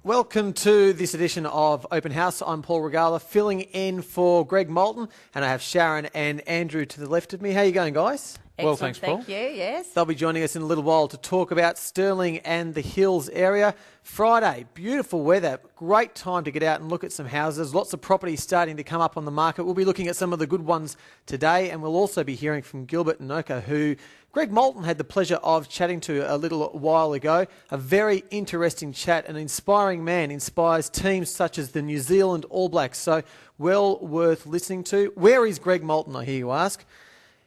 Welcome to this edition of Open House. I'm Paul Rugala, filling in for Greg Moulton, and I have Sharon and Andrew to the left of me. How are you going, guys? Excellent, well, thanks, Paul. Thank you, yes. They'll be joining us in a little while to talk about Stirling and the Hills area. Friday, beautiful weather, great time to get out and look at some houses. Lots of properties starting to come up on the market. We'll be looking at some of the good ones today, and we'll also be hearing from Gilbert and Noka, who Greg Moulton had the pleasure of chatting to a little while ago. A very interesting chat. An inspiring man, inspires teams such as the New Zealand All Blacks. So well worth listening to. Where is Greg Moulton, I hear you ask?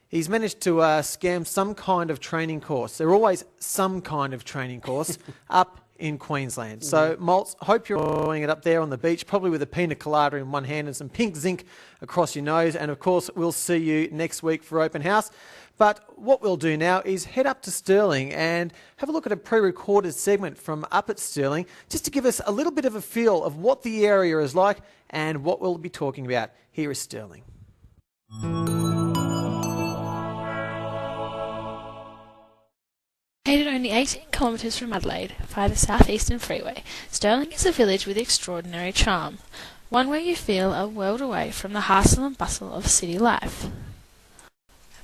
He's managed to scam some kind of training course. There are always some kind of training course up in Queensland. So, Maltz, hope you're enjoying it up there on the beach, probably with a pina colada in one hand and some pink zinc across your nose. And, of course, we'll see you next week for Open House. But what we'll do now is head up to Stirling and have a look at a pre-recorded segment from up at Stirling, just to give us a little bit of a feel of what the area is like and what we'll be talking about. Here is Stirling. Located only 18 kilometres from Adelaide, via the Southeastern Freeway, Stirling is a village with extraordinary charm, one where you feel a world away from the hustle and bustle of city life.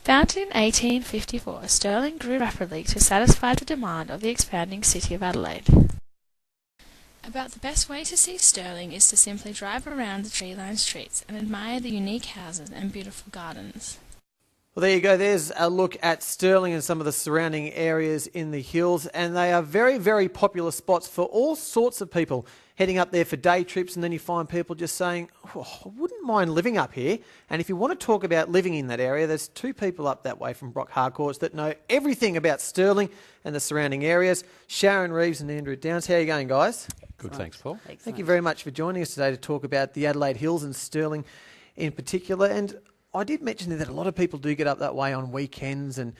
Founded in 1854, Stirling grew rapidly to satisfy the demand of the expanding city of Adelaide. About the best way to see Stirling is to simply drive around the tree-lined streets and admire the unique houses and beautiful gardens. Well, there you go. There's a look at Stirling and some of the surrounding areas in the hills, and they are very, very popular spots for all sorts of people heading up there for day trips, and then you find people just saying, oh, I wouldn't mind living up here. And if you want to talk about living in that area, there's two people up that way from Harcourts that know everything about Stirling and the surrounding areas. Sharon Reeves and Andrew Downs. How are you going, guys? Good, thanks, Paul. Excellent. Thank you very much for joining us today to talk about the Adelaide Hills and Stirling in particular. And I did mention that a lot of people do get up that way on weekends and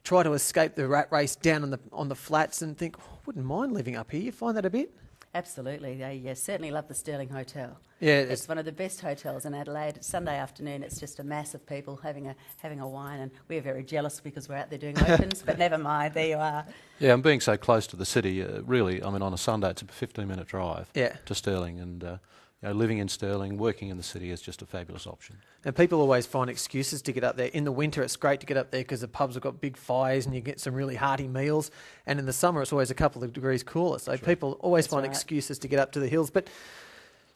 try to escape the rat race down on the flats and think, oh, I wouldn't mind living up here. You find that a bit? Absolutely. They certainly love the Stirling Hotel. Yeah, it's one of the best hotels in Adelaide. It's Sunday afternoon, it's just a mass of people having a wine, and we're very jealous because we're out there doing opens, but never mind, there you are. Yeah, and being so close to the city, really, I mean, on a Sunday it's a 15-minute drive to Stirling, and living in Stirling, working in the city is just a fabulous option. And people always find excuses to get up there. In the winter, it's great to get up there because the pubs have got big fires and you get some really hearty meals. And in the summer, it's always a couple of degrees cooler. So people always find excuses to get up to the hills. But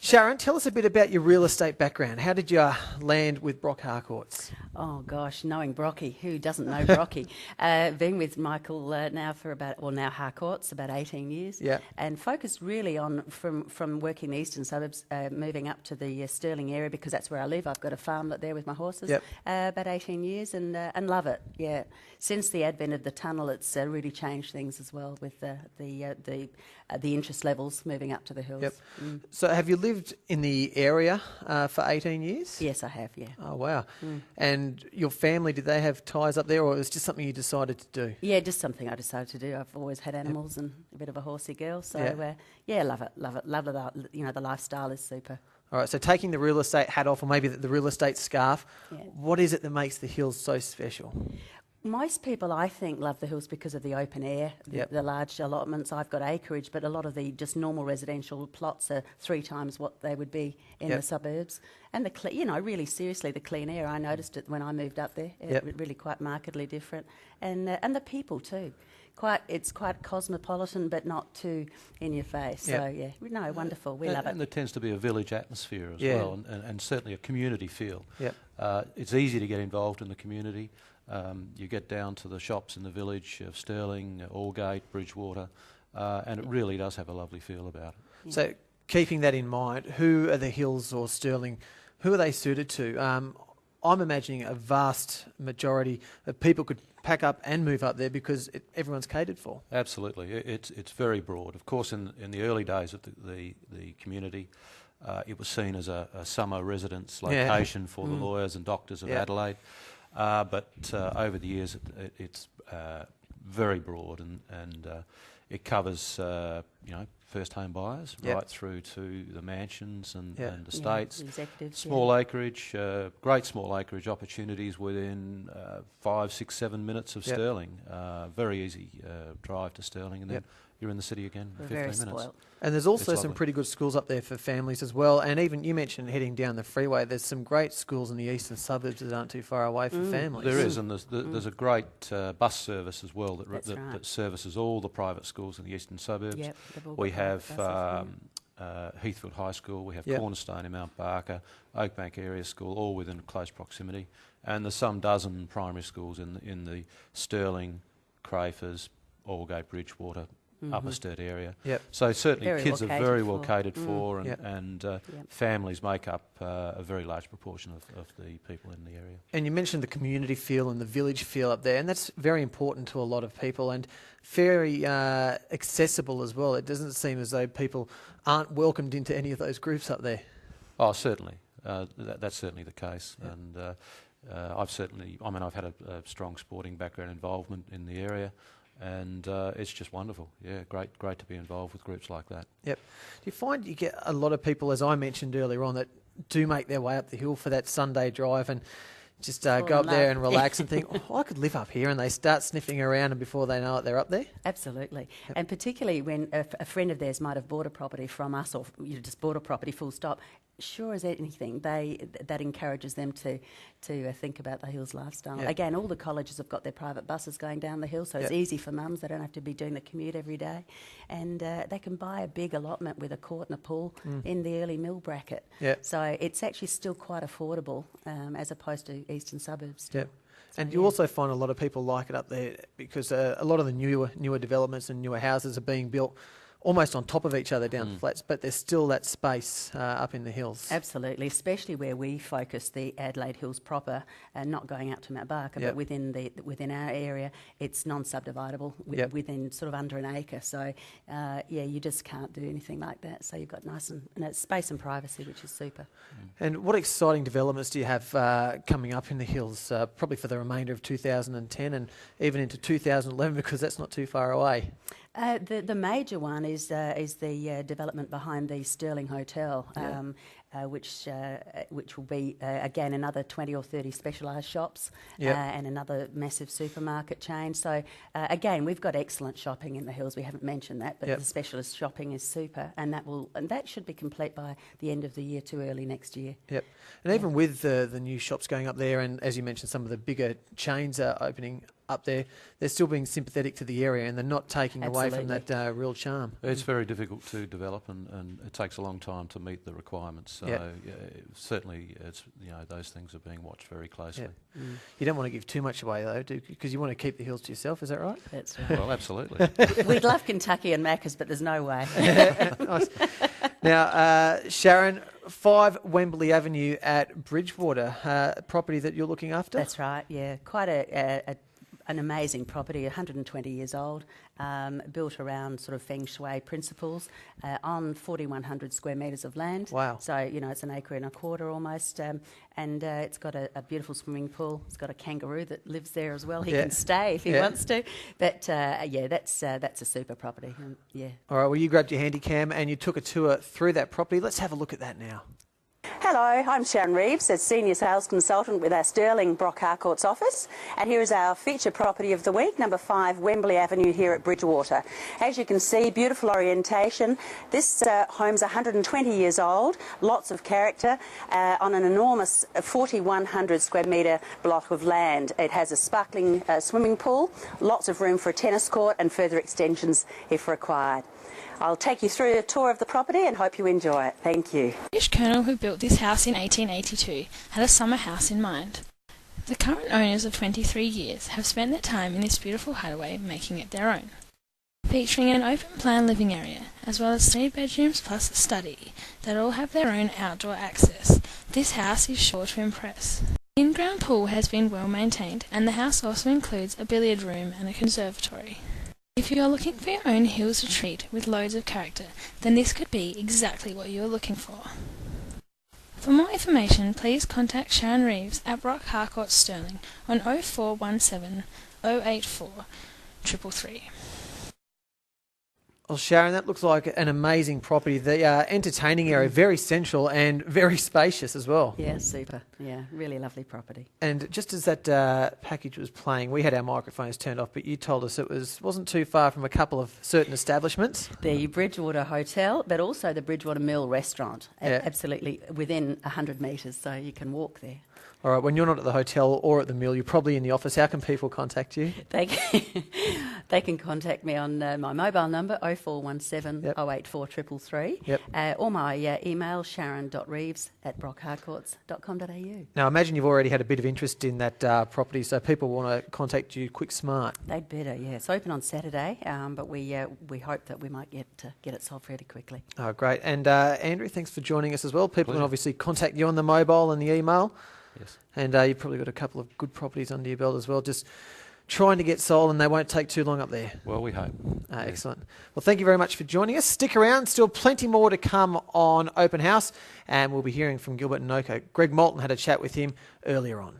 Sharon, tell us a bit about your real estate background. How did you land with Brock Harcourts? Oh gosh, knowing Brocky, who doesn't know Brocky? Been with Michael now for now Harcourts, about 18 years. Yeah. And focused really on, from working the eastern suburbs, moving up to the Stirling area because that's where I live. I've got a farm there with my horses. Yep. About 18 years and love it, yeah. Since the advent of the tunnel, it's really changed things as well with the interest levels moving up to the hills. Yep. So have you lived in the area for 18 years? Yes, I have, yeah. Oh, wow. And your family, did they have ties up there, or was it just something you decided to do? Yeah, just something I decided to do. I've always had animals and a bit of a horsey girl, so love it. Love it. The lifestyle is super. All right, so taking the real estate hat off, or maybe the real estate scarf, what is it that makes the hills so special? Most people, I think, love the hills because of the open air, the large allotments. I've got acreage, but a lot of the just normal residential plots are 3 times what they would be in the suburbs. And really seriously, the clean air. I noticed it when I moved up there. Really quite markedly different, and the people too. It's quite cosmopolitan, but not too in your face. So wonderful. We love it. And there tends to be a village atmosphere as well, and certainly a community feel. Yep. It's easy to get involved in the community. You get down to the shops in the village of Stirling, Aldgate, Bridgewater, and it really does have a lovely feel about it. Yeah. So keeping that in mind, who are the hills or Stirling, who are they suited to? I'm imagining a vast majority of people could pack up and move up there because everyone's catered for. Absolutely. It's very broad. Of course, in the early days of the community, it was seen as a summer residence location for the lawyers and doctors of Adelaide. But over the years, it's very broad, and it covers first home buyers right through to the mansions and estates, small acreage, great small acreage opportunities within 5, 6, 7 minutes of Stirling. Very easy drive to Stirling, and then you're in the city again in We're 15 very minutes. spoilt. And there's also It's some lovely. pretty good schools up there for families as well. And even you mentioned heading down the freeway. There's some great schools in the eastern suburbs that aren't too far away for families. There is, and there's a great bus service as well that, That's right. that services all the private schools in the eastern suburbs. Yep, they've all We got have private buses, Heathfield High School, we have Yep. Cornerstone in Mount Barker, Oakbank Area School, all within close proximity. And there's some dozen primary schools in the Stirling, Crafers, Aldgate, Bridgewater, Upper Sturt area. Yep. So certainly Very kids well are catered very well for. catered for, and, Yep. and families make up a very large proportion of the people in the area. And you mentioned the community feel and the village feel up there, and that's very important to a lot of people and very accessible as well. It doesn't seem as though people aren't welcomed into any of those groups up there. Oh, certainly. That's certainly the case. Yep. And I've had a strong sporting background involvement in the area, and it's just wonderful. Yeah, great to be involved with groups like that. Yep. Do you find you get a lot of people, as I mentioned earlier on, that do make their way up the hill for that Sunday drive and just go up there and relax and think, oh, I could live up here, and they start sniffing around, and before they know it, they're up there? Absolutely. And particularly when a friend of theirs might have bought a property from us, or you just bought a property full stop, sure as anything, that encourages them to think about the hills lifestyle. Yep. Again, all the colleges have got their private buses going down the hill, so it's easy for mums. They don't have to be doing the commute every day. And they can buy a big allotment with a court and a pool in the early mill bracket. Yep. So it's actually still quite affordable as opposed to eastern suburbs. Yep. And you also find a lot of people like it up there because a lot of the newer developments and newer houses are being built almost on top of each other down the flats, but there's still that space up in the hills. Absolutely, especially where we focus the Adelaide Hills proper, not going out to Mount Barker, but within our area, it's non-subdividable within sort of under an acre. So, you just can't do anything like that. So you've got nice and it's space and privacy, which is super. And what exciting developments do you have coming up in the hills, probably for the remainder of 2010 and even into 2011, because that's not too far away? The major one is the development behind the Stirling Hotel, which will be again another 20 or 30 specialised shops and another massive supermarket chain. So again, we've got excellent shopping in the hills. We haven't mentioned that, but the specialist shopping is super, and that should be complete by the end of the year to early next year. Yep. And even with the new shops going up there, and as you mentioned, some of the bigger chains are opening up there, they're still being sympathetic to the area, and they're not taking away from that real charm. It's very difficult to develop, and it takes a long time to meet the requirements. So certainly, those things are being watched very closely. Yep. You don't want to give too much away though, because you want to keep the hills to yourself. Is that right? That's right. Well, absolutely. We'd love Kentucky and Macca's, but there's no way. Nice. Now, Sharon, 5 Wembley Avenue at Bridgewater, property that you're looking after? That's right. Yeah, quite an amazing property, 120 years old, built around sort of feng shui principles on 4,100 square metres of land. Wow. So, it's an acre and a quarter almost, and it's got a beautiful swimming pool. It's got a kangaroo that lives there as well. He can stay if he wants to. But, that's a super property. All right, well, you grabbed your handy cam and you took a tour through that property. Let's have a look at that now. Hello, I'm Sharon Reeves, as Senior Sales Consultant with our Stirling Brock Harcourts office, and here is our feature property of the week, number 5 Wembley Avenue here at Bridgewater. As you can see, beautiful orientation. This home's 120 years old, lots of character, on an enormous 4,100 square metre block of land. It has a sparkling swimming pool, lots of room for a tennis court and further extensions if required. I'll take you through a tour of the property and hope you enjoy it. Thank you. The British colonel who built this house in 1882 had a summer house in mind. The current owners of 23 years have spent their time in this beautiful hideaway making it their own. Featuring an open-plan living area, as well as 3 bedrooms plus a study that all have their own outdoor access, this house is sure to impress. The in-ground pool has been well maintained, and the house also includes a billiard room and a conservatory. If you are looking for your own hills retreat with loads of character, then this could be exactly what you are looking for. For more information, please contact Sharon Reeves at Brock Harcourts Stirling on 0417 084 333. Well, Sharon, that looks like an amazing property. The entertaining area, very central and very spacious as well. Yeah, super. Yeah, really lovely property. And just as that package was playing, we had our microphones turned off, but you told us it wasn't too far from a couple of certain establishments. The Bridgewater Hotel, but also the Bridgewater Mill restaurant, absolutely within 100 metres, so you can walk there. All right, when you're not at the hotel or at the mill, you're probably in the office. How can people contact you? They can contact me on my mobile number 0417 084 333 or my email sharon.reeves@brockharcourts.com.au. Now, I imagine you've already had a bit of interest in that property, so people want to contact you quick smart. They'd better, yeah. It's open on Saturday, but we hope that we might get it sold fairly quickly. Oh, great. And Andrew, thanks for joining us as well. People can obviously contact you on the mobile and the email. Yes. And you've probably got a couple of good properties under your belt as well, just trying to get sold, and they won't take too long up there. Well, we hope. Excellent. Well, thank you very much for joining us. Stick around, still plenty more to come on Open House, and we'll be hearing from Gilbert and Noco. Greg Moulton had a chat with him earlier on.